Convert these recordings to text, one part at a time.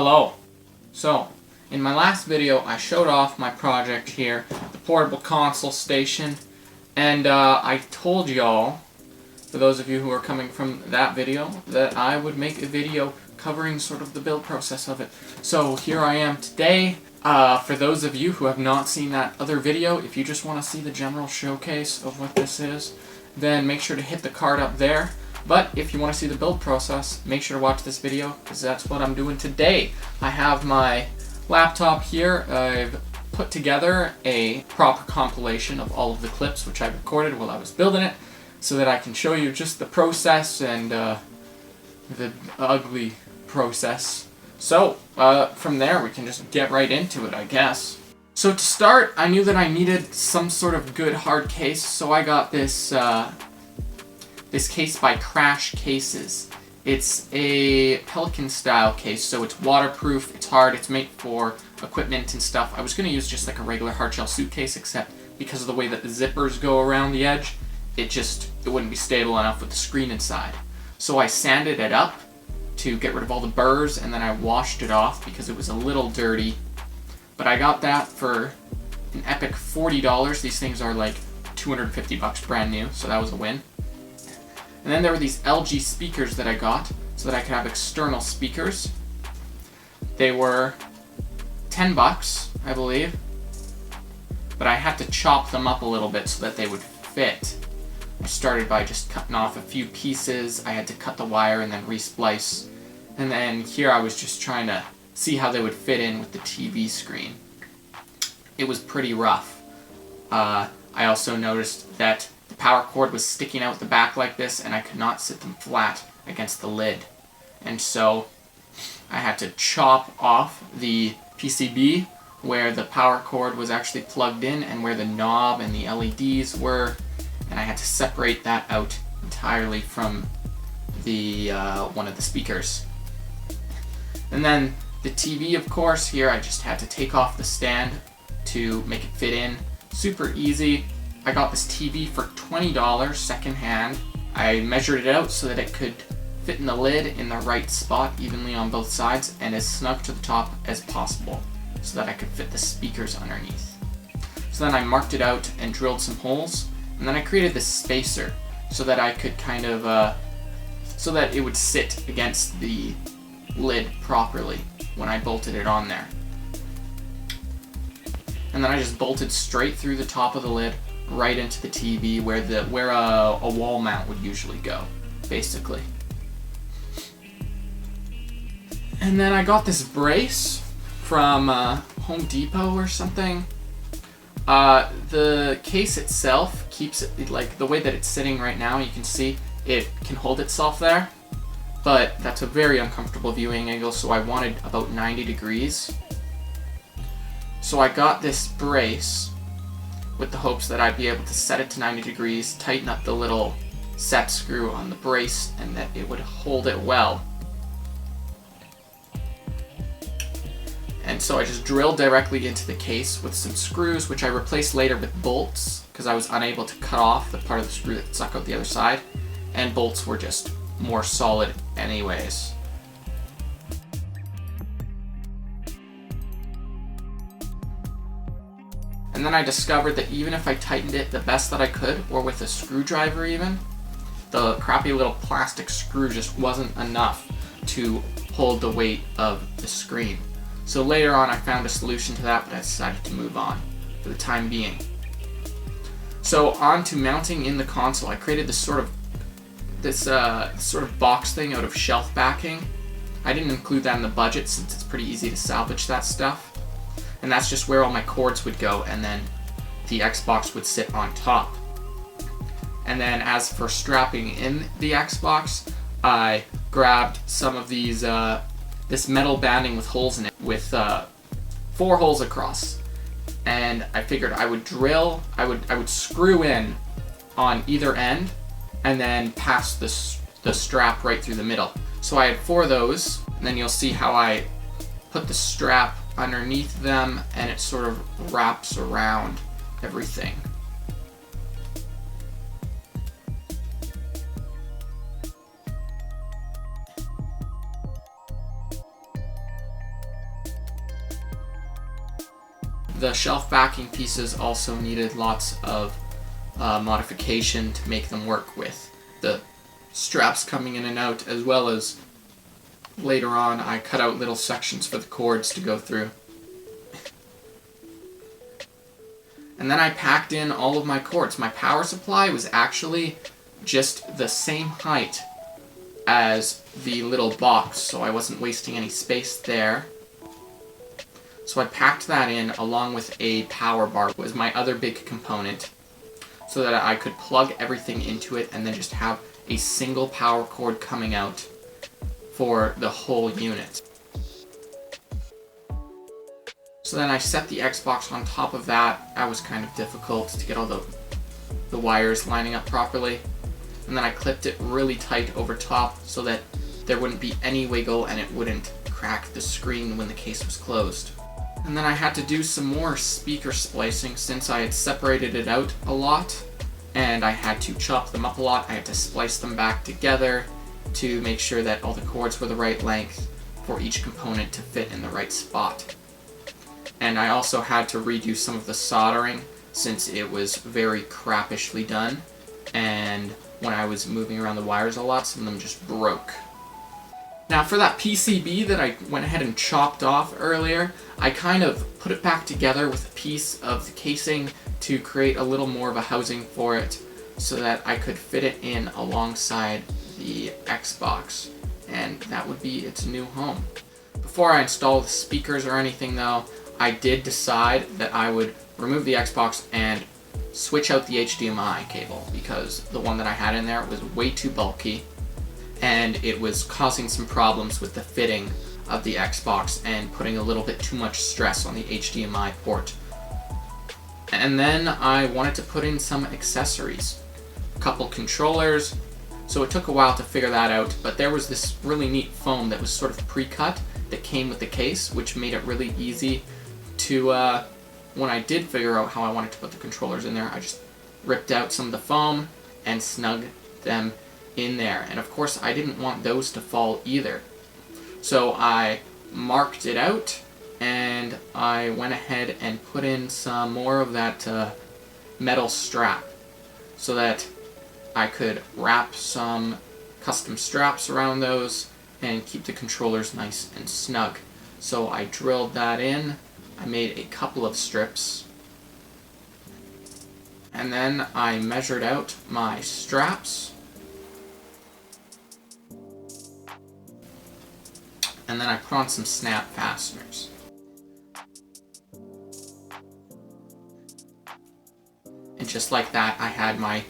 Hello. So, in my last video I showed off my project here, the portable console station, and I told y'all, for those of you who are coming from that video, that I would make a video covering sort of the build process of it. So here I am today. For those of you who have not seen that other video, if you just want to see the general showcase of what this is, then make sure to hit the card up there. But if you want to see the build process, make sure to watch this video, because that's what I'm doing today. I have my laptop here. I've put together a proper compilation of all of the clips which I recorded while I was building it, so that I can show you just the process and the ugly process. So, from there we can just get right into it, I guess. So to start, I knew that I needed some sort of good hard case, so I got this this case by Crash Cases. It's a Pelican style case, so it's waterproof, it's hard, it's made for equipment and stuff. I was going to use just like a regular hardshell suitcase, except because of the way that the zippers go around the edge, it wouldn't be stable enough with the screen inside. So I sanded it up to get rid of all the burrs, and then I washed it off because it was a little dirty. But I got that for an epic $40. These things are like 250 bucks brand new, so that was a win. And then there were these LG speakers that I got so that I could have external speakers. They were 10 bucks, I believe, but I had to chop them up a little bit so that they would fit. I started by just cutting off a few pieces. I had to cut the wire and then resplice. And then here I was just trying to see how they would fit in with the TV screen. It was pretty rough. I also noticed that the power cord was sticking out the back like this, and I could not sit them flat against the lid. And so I had to chop off the PCB where the power cord was actually plugged in and where the knob and the LEDs were, and I had to separate that out entirely from the one of the speakers. And then the TV, of course, here I just had to take off the stand to make it fit in. Super easy. I got this TV for $20 secondhand. I measured it out so that it could fit in the lid in the right spot evenly on both sides and as snug to the top as possible so that I could fit the speakers underneath. So then I marked it out and drilled some holes, and then I created this spacer so that I could kind of, so that it would sit against the lid properly when I bolted it on there. And then I just bolted straight through the top of the lid right into the TV where a wall mount would usually go, basically. And then I got this brace from Home Depot or something. The case itself keeps it, like the way that it's sitting right now, you can see it can hold itself there, but that's a very uncomfortable viewing angle, so I wanted about 90 degrees. So I got this brace with the hopes that I'd be able to set it to 90 degrees, tighten up the little set screw on the brace, and that it would hold it well. And so I just drilled directly into the case with some screws, which I replaced later with bolts, because I was unable to cut off the part of the screw that stuck out the other side, and bolts were just more solid anyways. And then I discovered that even if I tightened it the best that I could, or with a screwdriver even, the crappy little plastic screw just wasn't enough to hold the weight of the screen. So later on I found a solution to that, but I decided to move on for the time being. So on to mounting in the console. I created this sort of box thing out of shelf backing. I didn't include that in the budget since it's pretty easy to salvage that stuff. And that's just where all my cords would go, and then the Xbox would sit on top. And then as for strapping in the Xbox, I grabbed some of these, this metal banding with holes in it, with 4 holes across. And I figured I would screw in on either end, and then pass the strap right through the middle. So I had 4 of those, and then you'll see how I put the strap underneath them, and it sort of wraps around everything. The shelf backing pieces also needed lots of modification to make them work with the straps coming in and out, as well as later on I cut out little sections for the cords to go through. And then I packed in all of my cords. My power supply was actually just the same height as the little box, so I wasn't wasting any space there. So I packed that in along with a power bar, was my other big component, so that I could plug everything into it and then just have a single power cord coming out for the whole unit. So then I set the Xbox on top of that. That was kind of difficult to get all the wires lining up properly. And then I clipped it really tight over top so that there wouldn't be any wiggle and it wouldn't crack the screen when the case was closed. And then I had to do some more speaker splicing since I had separated it out a lot and I had to chop them up a lot. I had to splice them back together to make sure that all the cords were the right length for each component to fit in the right spot. And I also had to redo some of the soldering since it was very crappishly done, and when I was moving around the wires a lot, some of them just broke. Now for that PCB that I went ahead and chopped off earlier, I kind of put it back together with a piece of the casing to create a little more of a housing for it so that I could fit it in alongside the Xbox, and that would be its new home. Before I install the speakers or anything though, I did decide that I would remove the Xbox and switch out the HDMI cable because the one that I had in there was way too bulky and it was causing some problems with the fitting of the Xbox and putting a little bit too much stress on the HDMI port. And then I wanted to put in some accessories, a couple controllers, so it took a while to figure that out, but there was this really neat foam that was sort of pre-cut that came with the case, which made it really easy to, when I did figure out how I wanted to put the controllers in there, I just ripped out some of the foam and snugged them in there. And of course I didn't want those to fall either. So I marked it out and I went ahead and put in some more of that metal strap so that I could wrap some custom straps around those and keep the controllers nice and snug. So I drilled that in, I made a couple of strips, and then I measured out my straps, and then I put on some snap fasteners. And just like that, I had my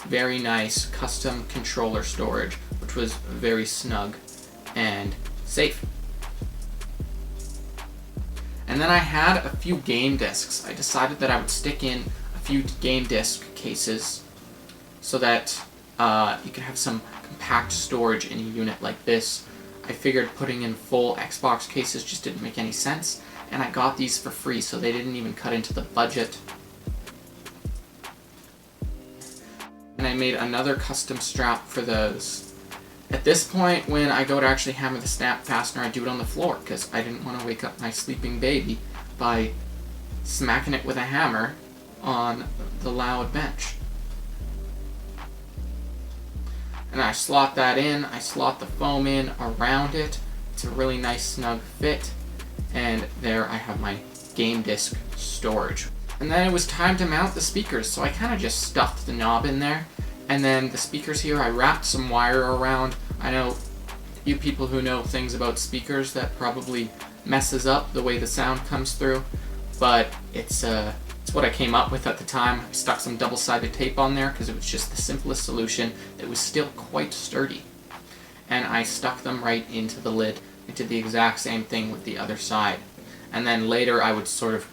very nice custom controller storage, which was very snug and safe. And then I had a few game discs. I decided that I would stick in a few game disc cases so that you could have some compact storage in a unit like this. I figured putting in full Xbox cases just didn't make any sense, and I got these for free, so they didn't even cut into the budget. And I made another custom strap for those. At this point, when I go to actually hammer the snap fastener, I do it on the floor because I didn't want to wake up my sleeping baby by smacking it with a hammer on the loud bench. And I slot that in, I slot the foam in around it. It's a really nice snug fit, and there I have my game disc storage. And then it was time to mount the speakers, so I kind of just stuffed the knob in there. And then the speakers here, I wrapped some wire around. I know you people who know things about speakers, that probably messes up the way the sound comes through, but it's what I came up with at the time. I stuck some double-sided tape on there because it was just the simplest solution. It was still quite sturdy. And I stuck them right into the lid. I did the exact same thing with the other side. And then later I would sort of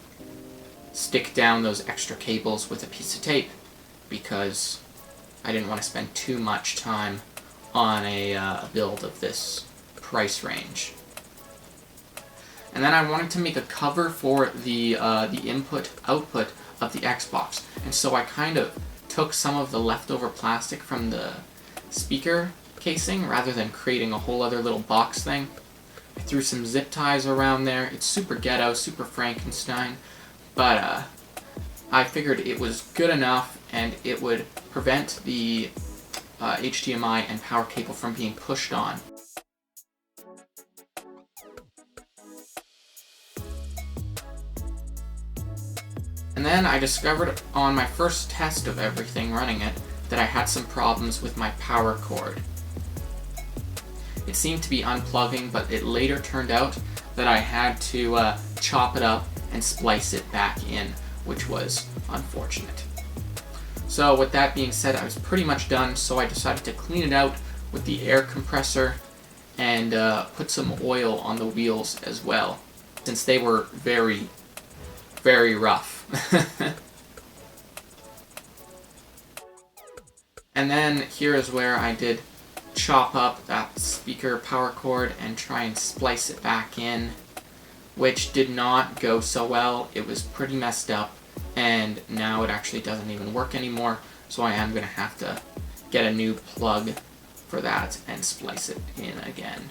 stick down those extra cables with a piece of tape because I didn't want to spend too much time on a build of this price range. And then I wanted to make a cover for the input-output of the Xbox. And so I kind of took some of the leftover plastic from the speaker casing rather than creating a whole other little box thing. I threw some zip ties around there. It's super ghetto, super Frankenstein. but I figured it was good enough and it would prevent the HDMI and power cable from being pushed on. And then I discovered on my first test of everything running it that I had some problems with my power cord. It seemed to be unplugging, but it later turned out that I had to chop it up and splice it back in, which was unfortunate. So with that being said, I was pretty much done, so I decided to clean it out with the air compressor and put some oil on the wheels as well, since they were very, very rough. And then here is where I did chop up that speaker power cord and try and splice it back in, which did not go so well. It was pretty messed up, and now it actually doesn't even work anymore, so I am going to have to get a new plug for that and splice it in again.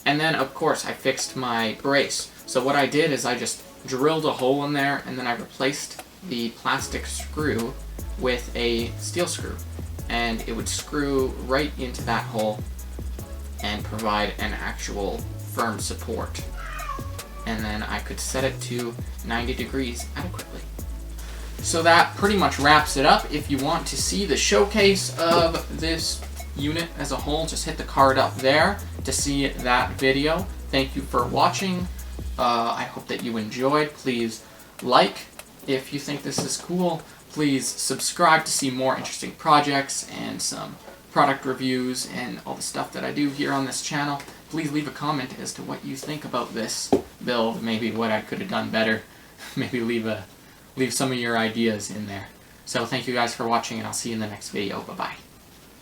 And then, of course, I fixed my brace. So what I did is I just drilled a hole in there, and then I replaced the plastic screw with a steel screw. And it would screw right into that hole and provide an actual firm support. And then I could set it to 90 degrees adequately. So that pretty much wraps it up. If you want to see the showcase of this unit as a whole, just hit the card up there to see that video. Thank you for watching. I hope that you enjoyed. Please like if you think this is cool. Please subscribe to see more interesting projects and some product reviews and all the stuff that I do here on this channel. Please leave a comment as to what you think about this build, maybe what I could have done better. Maybe leave some of your ideas in there. So thank you guys for watching, and I'll see you in the next video. Bye-bye.